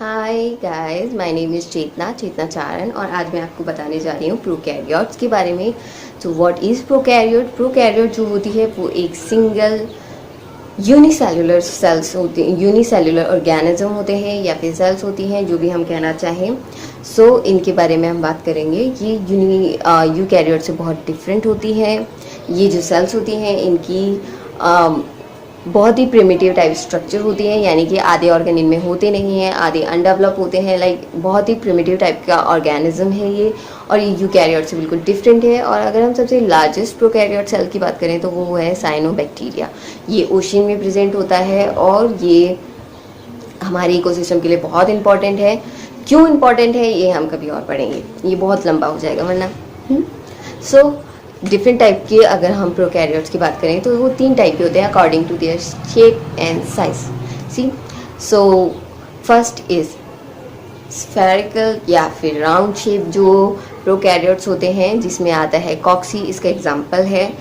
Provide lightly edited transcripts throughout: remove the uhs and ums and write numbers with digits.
Hi guys, my name is Chetna Charan और आज मैं आपको बताने जा रही हूँ प्रोकैरियोट्स के बारे में। तो व्हाट इज़ प्रोकैरियोट? प्रोकैरियोट जो होती है वो एक सिंगल यूनिसेलुलर सेल्स होती हैं, यूनिसेलुलर ऑर्गेनिज्म होते हैं या फिर सेल्स होती हैं, जो भी हम कहना चाहें। सो इनके बारे में हम बात करेंगे। ये यूकैरियोट से बहुत डिफरेंट होती हैं। ये जो सेल्स होती हैं इनकी बहुत ही प्रिमिटिव टाइप स्ट्रक्चर होती है, यानी कि आधे ऑर्गन इनमें होते नहीं हैं, आधे अनडेवलप होते हैं। बहुत ही प्रिमिटिव टाइप का ऑर्गेनिज्म है ये, और ये यूकैरियोट से बिल्कुल डिफरेंट है। और अगर हम सबसे लार्जेस्ट प्रोकैरियोट सेल की बात करें तो वो है साइनोबैक्टीरिया। ये ओशन में प्रेजेंट होता है और ये हमारे इकोसिस्टम के लिए बहुत इंपॉर्टेंट है। क्यों इंपॉर्टेंट है ये हम कभी और पढ़ेंगे, ये बहुत लंबा हो जाएगा वरना। सो डिफरेंट टाइप के अगर हम प्रोकैरियोट्स की बात करें तो वो 3 टाइप के होते हैं according to their shape and size. See, so first is spherical या फिर राउंड शेप जो प्रोकैरियोट्स होते हैं, जिसमें आता है कॉक्सी, इसका एग्जांपल है।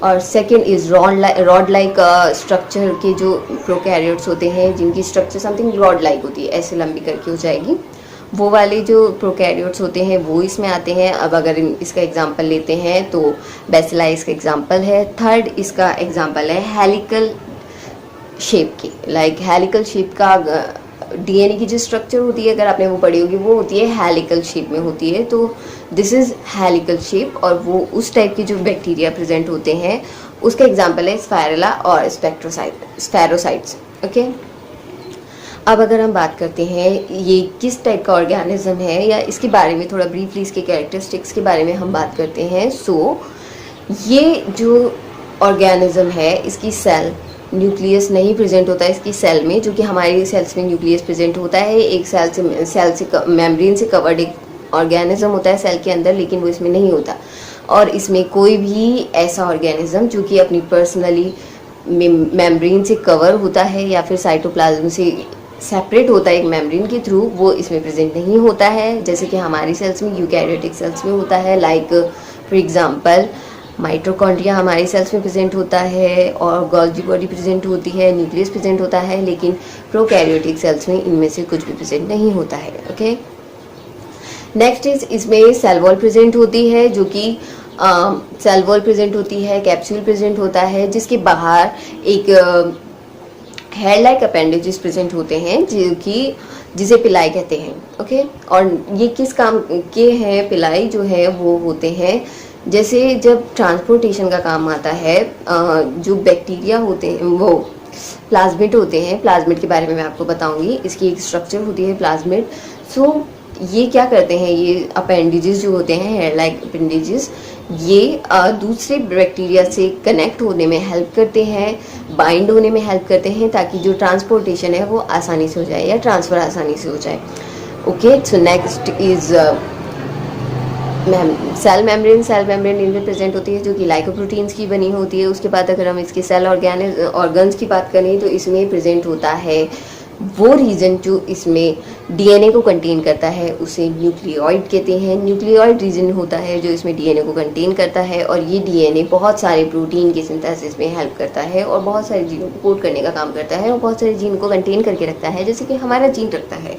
और second is rod like structure के जो प्रोकैरियोट्स होते हैं, जिनकी स्ट्रक्चर समथिंग रॉड लाइक होती है, ऐसे लंबी करके हो जाएगी, वो वाले जो प्रोकैरियोट्स होते हैं वो इसमें आते हैं। अब अगर इसका एग्जांपल लेते हैं तो बेसिला इसका एग्जांपल है। थर्ड इसका एग्जांपल है हेलिकल शेप की। हेलिकल शेप का डीएनए की जो स्ट्रक्चर होती है, अगर आपने वो पढ़ी होगी, वो होती है हेलिकल शेप में होती है। तो दिस इज हेलिकल शेप, और वो उस टाइप के जो बैक्टीरिया प्रेजेंट होते हैं उसका एग्जांपल है स्पायरेला और स्फेरोसाइट्स। ओके, अब अगर हम बात करते हैं ये किस टाइप का ऑर्गेनिज्म है, या इसके बारे में थोड़ा ब्रीफली इसके कैरेक्टरिस्टिक्स के बारे में हम बात करते हैं। सो ये जो ऑर्गेनिज्म है इसकी सेल न्यूक्लियस नहीं प्रेजेंट होता है इसकी सेल में, जो कि हमारे सेल्स में न्यूक्लियस प्रेजेंट होता है। एक सेल से मेम्ब्रेन से कवर्ड एक ऑर्गेनिज्म होता है सेल के अंदर, लेकिन वो इसमें नहीं होता। और इसमें कोई भी ऐसा ऑर्गेनिज्म जो कि अपनी पर्सनली मेम्ब्रेन से कवर होता है या फिर साइटोप्लाज्म से सेपरेट होता है एक मेम्ब्रेन के थ्रू, वो इसमें प्रेजेंट नहीं होता है, जैसे कि हमारी सेल्स में यूकैरियोटिक सेल्स में होता है। फॉर एग्जांपल माइटोकॉन्ड्रिया हमारी सेल्स में प्रेजेंट होता है, और गोल्गी बॉडी प्रेजेंट होती है, न्यूक्लियस प्रेजेंट होता है, लेकिन प्रोकैरियोटिक सेल्स में इनमें से कुछ भी प्रेजेंट नहीं होता है। ओके, नेक्स्ट इज इसमें सेल वॉल प्रेजेंट होती है, जो कि सेल वॉल प्रेजेंट होती है, कैप्सूल प्रेजेंट होता है, जिसके बाहर एक हेयर लाइक अपेंडेजेस प्रेजेंट होते हैं, जो कि जिसे पिलाई कहते हैं। ओके, और ये किस काम के हैं? पिलाई जो है वो होते हैं जैसे जब ट्रांसपोर्टेशन का काम आता है। जो बैक्टीरिया होते हैं वो प्लाज्मिड होते हैं। प्लाज्मिड के बारे में मैं आपको बताऊंगी, इसकी एक स्ट्रक्चर होती है प्लाज्मिड। सो ये क्या करते हैं, ये अपेंडेजेस जो होते हैं, हेयर लाइक अपेंडेजेस, ये दूसरे बैक्टीरिया से कनेक्ट होने में हेल्प करते हैं, बाइंड होने में हेल्प करते हैं, ताकि जो ट्रांसपोर्टेशन है वो आसानी से हो जाए या ट्रांसफ़र आसानी से हो जाए। Okay, so next is cell membrane इनमें प्रेजेंट होती है, जो कि लाइकोप्रोटीन्स की बनी होती है। उसके बाद अगर हम इसके सेल ऑर्गन्स की बात करें तो इसमें प्रेजेंट होता है वो रीजन जो इसमें डीएनए को कंटेन करता है, उसे न्यूक्लियोइड कहते हैं। न्यूक्लियोइड रीजन होता है जो इसमें डीएनए को कंटेन करता है, और ये डीएनए बहुत सारे प्रोटीन के सिंथेसिस में हेल्प करता है, और बहुत सारे जीनों को कोड करने का काम करता है, और बहुत सारे जीन को कंटेन करके रखता है, जैसे कि हमारा जीन रखता है।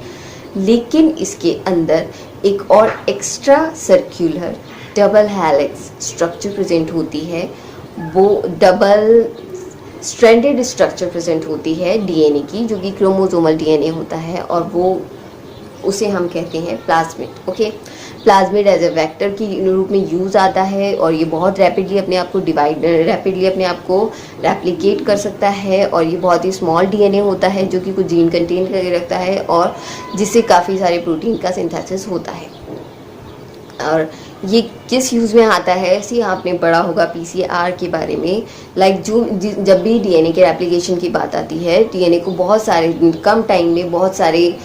लेकिन इसके अंदर एक और extra circular double helix structure present होती है। वो डबल स्ट्रैंडेड स्ट्रक्चर प्रेजेंट होती है डीएनए की, जो कि क्रोमोसोमल डीएनए होता है, और वो उसे हम कहते हैं plasmid. Okay, plasmid as a vector के रूप में यूज़ आता है, और ये बहुत रैपिडली अपने आप को रेप्लिकेट कर सकता है, और ये बहुत ही स्मॉल डीएनए होता है जो कि कुछ जीन कंटेन करके रखता है, और जिससे काफ़ी सारे प्रोटीन का सिंथेसिस होता है। और ये किस यूज़ में आता है? ऐसे आपने पढ़ा होगा पीसीआर के बारे में। जब भी डीएनए के रेप्लिकेशन की बात आती है, डीएनए को बहुत सारे कम टाइम में बहुत सारे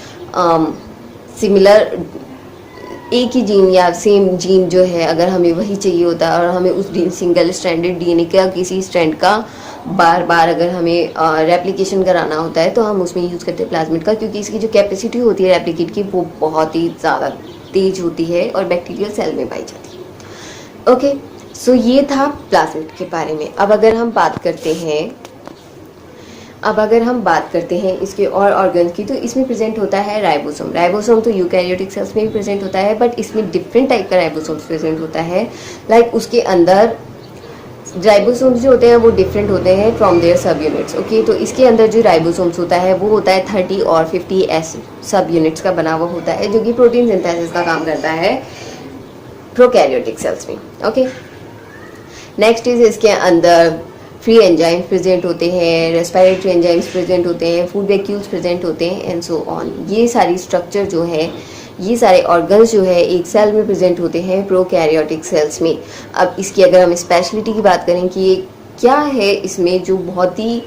सिमिलर एक ही जीन या सेम जीन जो है, अगर हमें वही चाहिए होता है और हमें उस सिंगल स्ट्रैंडेड डीएनए का किसी स्ट्रैंड का बार बार अगर हमें रेप्लिकेशन कराना होता है, तो हम उसमें यूज़ करते हैं प्लाज्मिड का, क्योंकि इसकी जो कैपेसिटी होती है रेप्लिकेट की वो बहुत ही ज़्यादा तेज होती है और बैक्टीरियल सेल में पाई जाती है। ओके, सो ये था प्लाज्मिड के बारे में। अब अगर हम बात करते हैं इसके और ऑर्गन की, तो इसमें प्रेजेंट होता है राइबोसोम। राइबोसोम तो यूकैरियोटिक सेल्स में भी प्रेजेंट होता है, बट इसमें डिफरेंट टाइप का राइबोसोम्स प्रेजेंट होता है। लाइक उसके अंदर राइबोसोम्स जो होते हैं वो डिफरेंट होते हैं फ्रॉम देयर सब यूनिट्स। ओके, तो इसके अंदर जो राइबोसोम्स होता है वो होता है 30 और 50 एस सब यूनिट्स का बना हुआ होता है, जो कि प्रोटीन सिंथेसिस का काम करता है प्रोकैरियोटिक सेल्स में। ओके, नेक्स्ट इज इसके अंदर फ्री एंजाइम्स प्रेजेंट होते हैं, रेस्पिरेटरी एंजाइम्स प्रेजेंट होते हैं, फूड वैक्यूल्स प्रेजेंट होते हैं एंड सो ऑन। ये सारी स्ट्रक्चर जो है, ये सारे ऑर्गन्स जो है एक सेल में प्रेजेंट होते हैं प्रोकैरियोटिक सेल्स में। अब इसकी अगर हम स्पेशलिटी की बात करें कि ये क्या है इसमें जो बहुत ही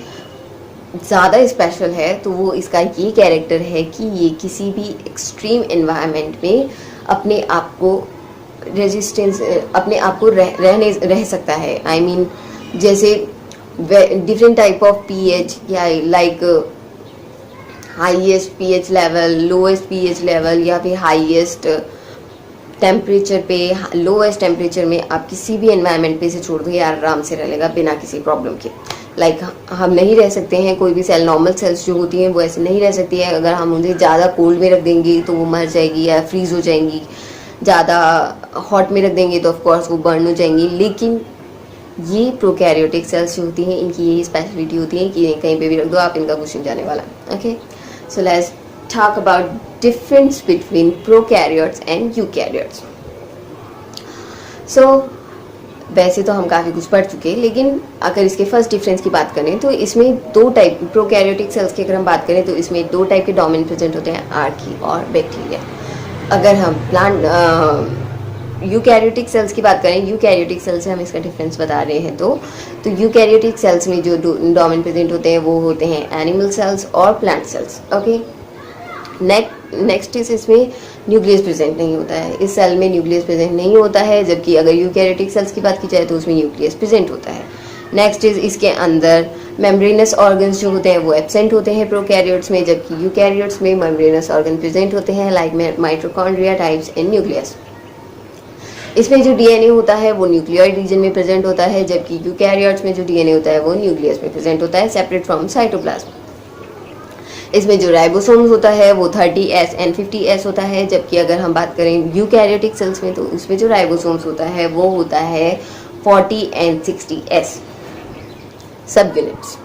ज़्यादा स्पेशल है, तो वो इसका ये कैरेक्टर है कि ये किसी भी एक्सट्रीम एनवायरनमेंट में अपने आप को रह सकता है। आई मीन जैसे डिफरेंट टाइप ऑफ पीएच या like highest pH level, lowest pH level या फिर हाईएस्ट टेम्परेचर पे, लोएस्ट टेम्परेचर में आप किसी भी एनवायरनमेंट पे इसे छोड़ दो, ये आराम से रह लेगा बिना किसी प्रॉब्लम के। लाइक हम नहीं रह सकते हैं, कोई भी सेल, नॉर्मल सेल्स जो होती हैं वो ऐसे नहीं रह सकती है। अगर हम उन्हें ज़्यादा कोल्ड में रख देंगे तो वो मर जाएगी या फ्रीज हो जाएंगी, ज़्यादा हॉट में रख देंगे तो ऑफकोर्स वो बर्न हो जाएंगी। लेकिन ये प्रोकैरियोटिक सेल्स जो होती हैं इनकी यही स्पेशलिटी होती है कि कहीं पे भी रख दो, आप इनका कुछ नहीं जाने वाला। Okay, so let's talk about difference between prokaryotes and eukaryotes. So वैसे तो हम काफ़ी कुछ पढ़ चुके हैं, लेकिन अगर इसके फर्स्ट डिफरेंस की बात करें तो इसमें दो टाइप, प्रोकैरियोटिक सेल्स की अगर हम बात करें तो इसमें दो टाइप के डोमेन प्रेजेंट होते हैं, आर्की और बैक्टीरिया। अगर हम यूकैरियोटिक सेल्स की बात करें, यूकैरियोटिक सेल्स से हम इसका डिफरेंस बता रहे हैं, तो यूकैरियोटिक सेल्स में जो डोमेन प्रेजेंट होते हैं वो होते हैं एनिमल सेल्स और plant cells. Okay, next is इसमें न्यूक्लियस प्रेजेंट नहीं होता है, इस सेल में न्यूक्लियस प्रेजेंट नहीं होता है, जबकि अगर यूकैरियोटिक सेल्स की बात की जाए तो उसमें न्यूक्लियस प्रेजेंट होता है। नेक्स्ट इज इसके अंदर मेम्ब्रेनस ऑर्गन्स जो होते हैं वो एब्सेंट होते हैं प्रोकैरियोट्स में, जबकि यूकैरियोट्स में मेम्ब्रेनस ऑर्गन प्रेजेंट होते हैं like mitochondria types and nucleus. इसमें जो डीएनए होता है वो न्यूक्लियोइड रीजन में प्रेजेंट होता है, जबकि यूकैरियोट्स में जो डीएनए होता है वो न्यूक्लियस में प्रेजेंट होता है, सेपरेट फ्रॉम साइटोप्लाज्म। इसमें जो राइबोसोम्स होता है वो 30S एंड 50S होता है, जबकि अगर हम बात करें यूकैरियोटिक सेल्स में तो उसमें जो राइबोसोम्स होता है वो होता है 40 एंड 60S सब यूनिट्स।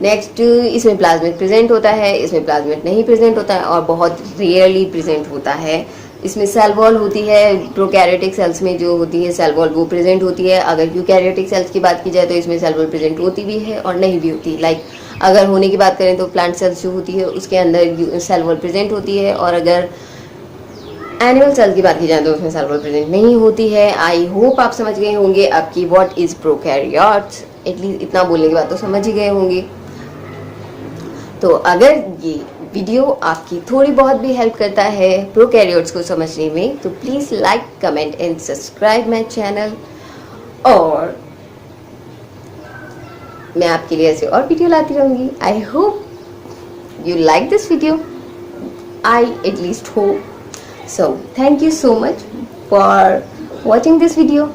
नेक्स्ट इसमें प्लाज्मिड प्रेजेंट होता है, इसमें प्लाज्मिड नहीं प्रेजेंट होता है और बहुत रेयरली प्रेजेंट होता है। इसमें सेल वॉल होती है, प्रोकैरियोटिक सेल्स में जो होती है सेल वॉल वो प्रेजेंट होती है। अगर यूकैरियोटिक सेल्स की बात की जाए तो इसमें सेल वॉल प्रेजेंट होती भी है और नहीं भी होती। लाइक अगर होने की बात करें तो प्लांट सेल्स जो होती है उसके अंदर सेल वॉल प्रेजेंट होती है, और अगर एनिमल सेल की बात की जाए तो उसमें सेल वॉल प्रेजेंट नहीं होती है। आई होप आप समझ गए होंगे आपकी व्हाट इज प्रोकैरियोट्स, एटलीस्ट इतना बोलने के बाद तो समझ ही गए होंगे। तो अगर ये वीडियो आपकी थोड़ी बहुत भी हेल्प करता है प्रोकैरियोट्स को समझने में, तो please like, comment and subscribe my channel, और मैं आपके लिए ऐसे और वीडियो लाती रहूँगी। I hope you like this video, I at least hope so. Thank you so much for watching this video.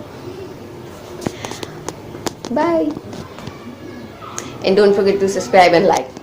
Bye, and don't forget to subscribe and like.